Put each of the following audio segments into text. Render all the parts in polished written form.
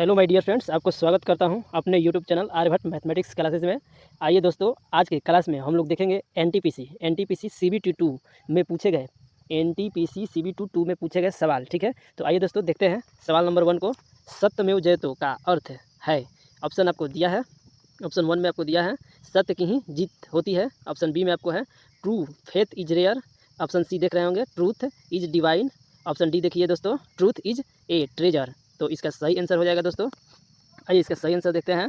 Hello my dear friends, आपको स्वागत करता हूं अपने YouTube channel Aryabhatta mathematics classes में। आइए दोस्तों, आज के क्लास में हम लोग देखेंगे एनटीपीसी सीबीटी 2 में पूछे गए टू में पूछे गए सवाल। ठीक है, तो आइए दोस्तों देखते हैं सवाल नंबर 1 को। सत्यमेव जयतो का अर्थ है। ऑप्शन आपको दिया है, ऑप्शन 1 में आपको दिया है सत्य की ही जीत होती है। ऑप्शन बी में आपको है true faith is rare. Option C देख रहे होंगे truth is divine. Option D देखिए दोस्तों ट्रूथ इज ए ट्रेजर। तो इसका सही आंसर हो जाएगा दोस्तों। आइए इसका सही आंसर देखते हैं।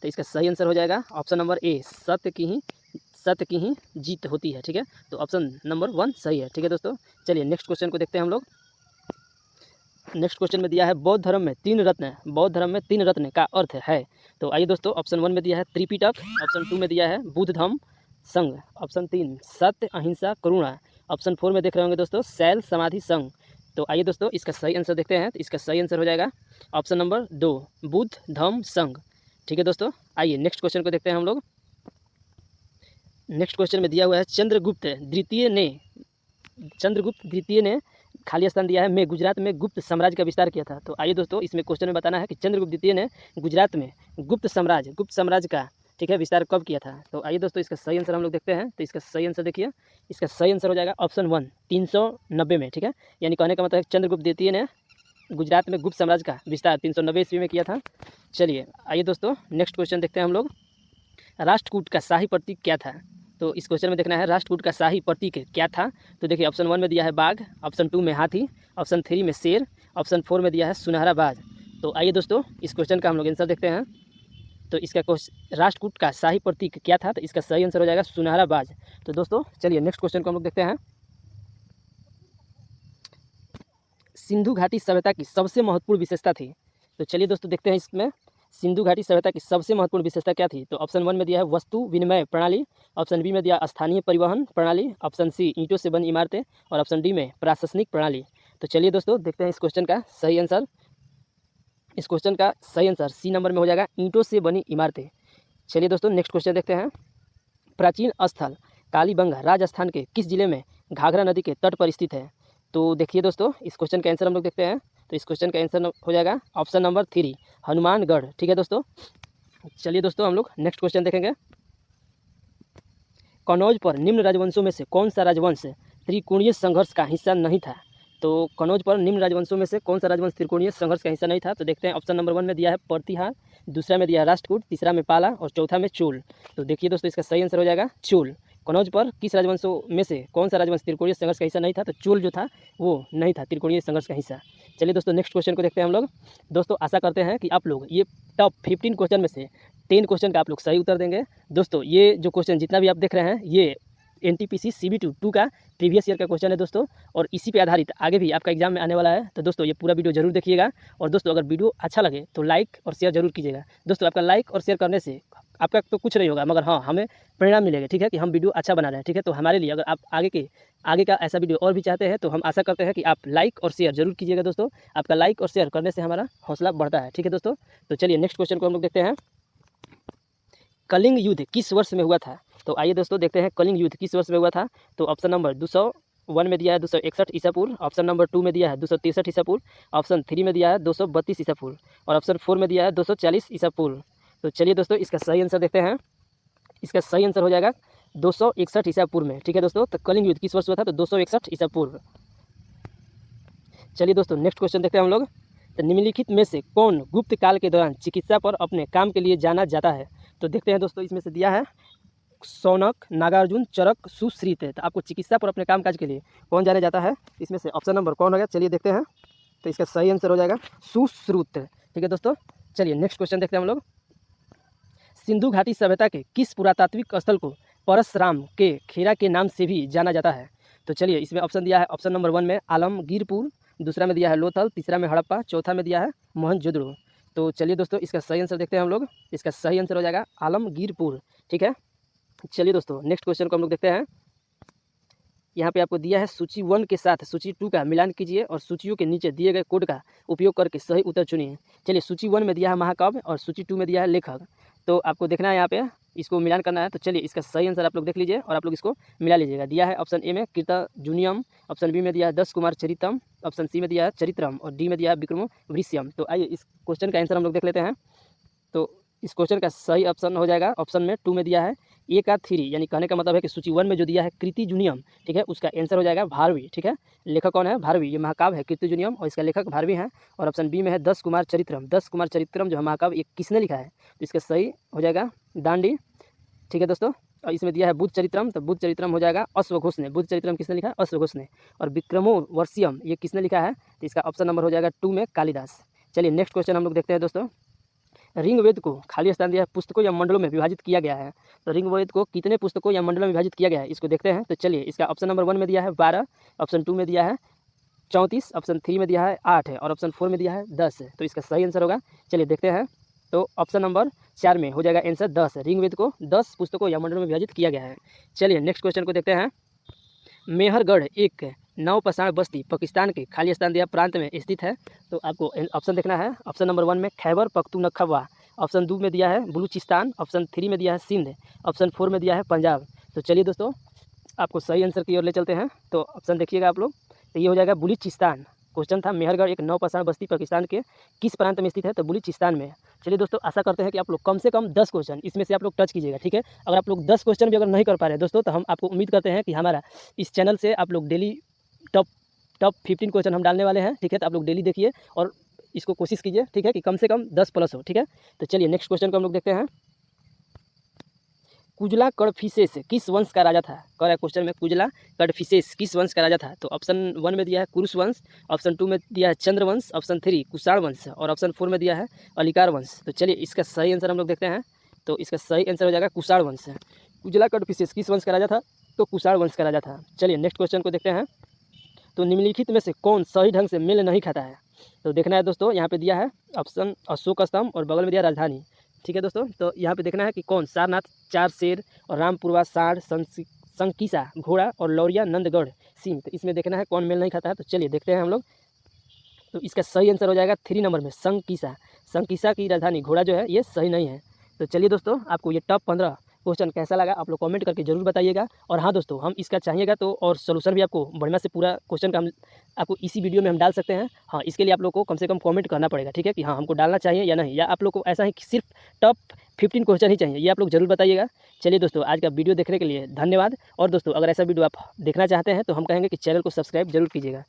तो इसका सही आंसर हो जाएगा ऑप्शन नंबर ए, सत्य की ही जीत होती है। ठीक है, तो ऑप्शन नंबर 1 सही है। ठीक है दोस्तों, चलिए नेक्स्ट क्वेश्चन को देखते हैं हम लोग। नेक्स्ट क्वेश्चन में दिया है बौद्ध धर्म में तीन रत्न का अर्थ है। तो आइए दोस्तों, ऑप्शन 1 में दिया है त्रिपिटक। ऑप्शन 2 में दिया है बुद्ध धम्म संघ। ऑप्शन 3 सत्य अहिंसा करुणा। ऑप्शन 4 में देख रहे होंगे दोस्तों शैल समाधि संघ। तो आइए दोस्तों इसका सही आंसर देखते हैं। तो इसका सही आंसर हो जाएगा ऑप्शन नंबर 2 बुद्ध धम्म संघ। ठीक है दोस्तों, आइए नेक्स्ट क्वेश्चन को देखते हैं हम लोग। नेक्स्ट क्वेश्चन में दिया हुआ है चंद्रगुप्त द्वितीय ने खाली स्थान दिया है मैं गुजरात में गुप्त साम्राज्य का विस्तार किया था। तो आइए दोस्तों इसमें क्वेश्चन में बताना है कि चंद्रगुप्त द्वितीय ने गुजरात में गुप्त साम्राज्य का ठीक है विस्तार कब किया था। तो आइए दोस्तों इसका सही आंसर हम लोग देखते हैं। तो इसका सही आंसर देखिए, इसका सही आंसर हो जाएगा ऑप्शन 1 390 में। ठीक है, यानी कहने का मतलब है चंद्रगुप्त द्वितीय ने गुजरात में गुप्त साम्राज्य का विस्तार 390 ईस्वी में किया था। चलिए आइए दोस्तों नेक्स्ट क्वेश्चन देखते हैं हम लोग। राष्ट्रकूट का शाही प्रतीक क्या था। तो इस क्वेश्चन में देखना है राष्ट्रकूट का शाही प्रतीक क्या था। तो देखिए ऑप्शन 1 में दिया है बाघ। ऑप्शन 2 में हाथी। ऑप्शन 3 में शेर। ऑप्शन 4 में दिया है सुनहरा बाज। तो आइए दोस्तों इस क्वेश्चन का हम लोग आंसर देखते हैं। तो इसका राष्ट्रकूट का शाही प्रतीक क्या था। तो इसका सही आंसर हो जाएगा सुनहरा बाज। तो दोस्तों चलिए नेक्स्ट क्वेश्चन को हम लोग देखते हैं। सिंधु घाटी सभ्यता की सबसे महत्वपूर्ण विशेषता थी। तो चलिए दोस्तों देखते हैं इसमें सिंधु घाटी सभ्यता की सबसे महत्वपूर्ण विशेषता क्या थी। तो ऑप्शन 1 में दिया है वस्तु विनिमय प्रणाली। ऑप्शन बी में दिया स्थानीय परिवहन प्रणाली। ऑप्शन सी ईंटों से बनी इमारतें। और ऑप्शन डी में प्रशासनिक प्रणाली। तो चलिए दोस्तों देखते हैं इस क्वेश्चन का सही आंसर। इस क्वेश्चन का सही आंसर सी नंबर में हो जाएगा ईंटों से बनी इमारतें। चलिए दोस्तों नेक्स्ट क्वेश्चन देखते हैं। प्राचीन स्थल कालीबंगा राजस्थान के किस जिले में घाघरा नदी के तट पर स्थित है। तो देखिए दोस्तों इस क्वेश्चन का आंसर हम लोग देखते हैं। तो इस क्वेश्चन का आंसर हो जाएगा ऑप्शन नंबर 3 हनुमानगढ़। ठीक है दोस्तों, चलिए दोस्तों हम लोग नेक्स्ट क्वेश्चन देखेंगे। कनौज पर निम्न राजवंशों में से कौन सा राजवंश त्रिकोणीय संघर्ष का हिस्सा नहीं था। तो कनौज पर निम्न राजवंशों में से कौन सा राजवंश त्रिकोणीय संघर्ष का हिस्सा नहीं था। तो देखते हैं ऑप्शन नंबर 1 में दिया है प्रतिहार। दूसरा में दिया है राष्ट्रकूट। तीसरा में पाला और चौथा में चोल। तो देखिए दोस्तों इसका सही आंसर हो जाएगा चोल। कनौज पर किस राजवंशों में से कौन सा राजवंश त्रिकोणीय संघर्ष का हिस्सा नहीं था। तो चोल जो था वो नहीं था त्रिकोणीय संघर्ष का हिस्सा। चलिए दोस्तों नेक्स्ट क्वेश्चन को देखते हैं हम लोग। दोस्तों आशा करते हैं कि आप लोग ये टॉप 15 क्वेश्चन में से 10 क्वेश्चन का आप लोग सही उत्तर देंगे। दोस्तों ये जो क्वेश्चन जितना भी आप देख रहे हैं ये एनटीपीसी सीबीटी 2 का प्रीवियस ईयर का क्वेश्चन है दोस्तों, और इसी पे आधारित आगे भी आपका एग्जाम में आने वाला है। तो दोस्तों ये पूरा वीडियो जरूर देखिएगा। और दोस्तों अगर वीडियो अच्छा लगे तो लाइक और शेयर जरूर कीजिएगा। दोस्तों आपका लाइक और शेयर करने से आपका तो कुछ नहीं होगा, मगर हाँ हमें परिणाम मिलेगा। ठीक है, कि हम वीडियो अच्छा बना रहे हैं। ठीक है, तो हमारे लिए अगर आप आगे का ऐसा वीडियो और भी चाहते हैं तो हम आशा करते हैं कि आप लाइक और शेयर जरूर कीजिएगा। दोस्तों आपका लाइक और शेयर करने से हमारा हौसला बढ़ता है। ठीक है दोस्तों, तो चलिए नेक्स्ट क्वेश्चन को हम लोग देखते हैं। कलिंग युद्ध किस वर्ष में हुआ था। तो आइए दोस्तों देखते हैं कलिंग युद्ध किस वर्ष में हुआ था। तो ऑप्शन नंबर 201 में दिया है 261 ईसा पूर्व। ऑप्शन नंबर 2 में दिया है 263 ईसा पूर्व। ऑप्शन 3 में दिया है 232 ईसा पूर्व। और ऑप्शन 4 में दिया है 240 ईसा पूर्व। तो चलिए दोस्तों इसका सही आंसर देखते हैं। इसका सही आंसर हो जाएगा 261 ईसा पूर्व में। ठीक है दोस्तों, तो कलिंग युद्ध किस वर्ष हुआ था। तो 261 ईसा पूर्व। चलिए दोस्तों नेक्स्ट क्वेश्चन देखते हैं हम लोग। तो निम्नलिखित में से कौन गुप्त काल के दौरान चिकित्सा पर अपने काम के लिए जाना जाता है। तो देखते हैं दोस्तों इसमें से दिया है शौनक, नागार्जुन, चरक, सुश्रुत। तो आपको चिकित्सा पर अपने कामकाज के लिए कौन जाने जाता है, इसमें से ऑप्शन नंबर कौन होगा। चलिए देखते हैं। तो इसका सही आंसर हो जाएगा सुश्रुत। ठीक है दोस्तों, चलिए नेक्स्ट क्वेश्चन देखते हैं हम लोग। सिंधु घाटी सभ्यता के किस पुरातात्विक स्थल को परशुराम के खेरा के नाम से भी जाना जाता है। तो चलिए इसमें ऑप्शन दिया है ऑप्शन नंबर 1 में आलमगीरपुर। दूसरा में दिया है लोथल। तीसरा में हड़प्पा। चौथा में दिया है मोहनजोदड़ो। तो चलिए दोस्तों इसका सही आंसर देखते हैं हम लोग। इसका सही आंसर हो जाएगा आलमगीरपुर। ठीक है, चलिए दोस्तों नेक्स्ट क्वेश्चन को हम लोग देखते हैं। यहाँ पे आपको दिया है सूची 1 के साथ सूची 2 का मिलान कीजिए और सूचियों के नीचे दिए गए कोड का उपयोग करके सही उत्तर चुनिए। चलिए सूची 1 में दिया है महाकाव्य और सूची 2 में दिया है लेखक। तो आपको देखना है यहाँ पे, इसको मिलान करना है। तो चलिए इसका सही आंसर आप लोग देख लीजिए और आप लोग इसको मिला लीजिएगा। दिया है ऑप्शन ए में कीर्तजूनियम, ऑप्शन बी में दिया है 10 कुमार चरितम, ऑप्शन सी में दिया है चरित्रम और डी में दिया है विक्रमो वृष्यम। तो आइए इस क्वेश्चन का आंसर हम लोग देख लेते हैं। तो इस क्वेश्चन का सही ऑप्शन हो जाएगा ऑप्शन में 2 में दिया है ए का 3, यानी कहने का मतलब है कि सूची 1 में जो दिया है कीर्तिजूनियम, ठीक है, उसका आंसर हो जाएगा भारवी। ठीक है, लेखक कौन है? भारवी। ये महाकाव्य है कीर्तिजूनियम और इसका लेखक भारवी है। और ऑप्शन बी में है 10 कुमार चरित्रम। 10 कुमार चरित्रम जो है महाकाव्य, ये किसने लिखा है? तो इसका सही हो जाएगा दांडी। ठीक है दोस्तों, और इसमें दिया है बुद्ध चरित्रम, तो बुद्ध चरित्रम हो जाएगा अश्वघोष ने। बुद्ध चरित्रम किसने लिखा है? अश्वघोष ने। और विक्रमो वर्ष्यम ये किसने लिखा है? तो इसका ऑप्शन नंबर हो जाएगा 2 में कालिदास। चलिए नेक्स्ट क्वेश्चन हम लोग देखते हैं दोस्तों। ऋग्वेद को खाली स्थान दिया है पुस्तकों या मंडलों में विभाजित किया गया है। तो ऋग्वेद को कितने पुस्तकों या मंडलों में विभाजित किया गया है, इसको देखते हैं। तो चलिए इसका ऑप्शन नंबर 1 में दिया है 12, ऑप्शन 2 में दिया है 34, ऑप्शन 3 में दिया है 8 है और ऑप्शन 4 में दिया है 10 है। तो इसका सही आंसर होगा, चलिए देखते हैं। तो ऑप्शन नंबर 4 में हो जाएगा आंसर 10 है। ऋग्वेद को 10 पुस्तकों या मंडलों में विभाजित किया गया है। चलिए नेक्स्ट क्वेश्चन को देखते हैं। मेहरगढ़ एक नवपसाण बस्ती पाकिस्तान के खाली स्थान दिया प्रांत में स्थित है। तो आपको ऑप्शन देखना है। ऑप्शन नंबर 1 में खैबर पख्तूनख्वा, ऑप्शन 2 में दिया है बलूचिस्तान, ऑप्शन 3 में दिया है सिंध, ऑप्शन 4 में दिया है पंजाब। तो चलिए दोस्तों आपको सही आंसर की ओर ले चलते हैं। तो ऑप्शन देखिएगा आप लोग, तो ये हो जाएगा बलूचिस्तान। क्वेश्चन था मेहरगढ़ एक नवपसाण बस्ती पाकिस्तान के किस प्रांत में स्थित है? तो बलूचिस्तान में। चलिए दोस्तों आशा करते हैं कि आप लोग कम से कम 10 क्वेश्चन इसमें से आप लोग टच कीजिएगा। ठीक है, अगर आप लोग 10 क्वेश्चन भी अगर नहीं कर पा रहे दोस्तों, तो हम आपको उम्मीद करते हैं कि हमारा इस चैनल से आप लोग डेली टॉप 15 क्वेश्चन हम डालने वाले हैं। ठीक है, तो आप लोग डेली देखिए और इसको कोशिश कीजिए, ठीक है, कि कम से कम 10 प्लस हो। ठीक है, तो चलिए नेक्स्ट क्वेश्चन को हम लोग देखते हैं। कुजला कड़फिसेस किस वंश का राजा था? कह रहा है क्वेश्चन में कुजला कड़फिसेस किस वंश का राजा था? तो ऑप्शन 1 में दिया है कुरुश वंश, ऑप्शन 2 में दिया है चंद्र वंश, ऑप्शन 3 कुषाण वंश और ऑप्शन 4 में दिया है अलिकार वंश। तो चलिए इसका सही आंसर हम लोग देखते हैं। तो इसका सही आंसर हो जाएगा कुषाण वंश। कुजला कड़फिसेस किस वंश का राजा था? तो कुषाण वंश का राजा था। चलिए नेक्स्ट क्वेश्चन को देखते हैं। तो निम्नलिखित में से कौन सही ढंग से मेल नहीं खाता है? तो देखना है दोस्तों, यहाँ पे दिया है ऑप्शन अशोक स्तंभ और बगल में दिया राजधानी। ठीक है दोस्तों, तो यहाँ पे देखना है कि कौन सारनाथ, 4 शेर और रामपुरवा, साढ़, संकीसा घोड़ा और लौरिया नंदगढ़ सिंह। तो इसमें देखना है कौन मेल नहीं खाता है। तो चलिए देखते हैं हम लोग। तो इसका सही आंसर हो जाएगा 3 नंबर में संकीसा। संकीसा की राजधानी घोड़ा जो है ये सही नहीं है। तो चलिए दोस्तों आपको ये टॉप 15 क्वेश्चन कैसा लगा आप लोग कमेंट करके जरूर बताइएगा। और हाँ दोस्तों, हम इसका चाहिएगा तो और सोल्यूशन भी आपको बढ़िया से पूरा क्वेश्चन का हम आपको इसी वीडियो में हम डाल सकते हैं। हाँ, इसके लिए आप लोग को कम से कम कमेंट करना पड़ेगा। ठीक है, कि हाँ हमको डालना चाहिए या नहीं, या आप लोग को ऐसा ही सिर्फ टॉप 15 क्वेश्चन ही चाहिए, ये आप लोग जरूर बताइएगा। चलिए दोस्तों आज का वीडियो देखने के लिए धन्यवाद। और दोस्तों अगर ऐसा वीडियो आप देखना चाहते हैं तो हम कहेंगे कि चैनल को सब्सक्राइब जरूर कीजिएगा।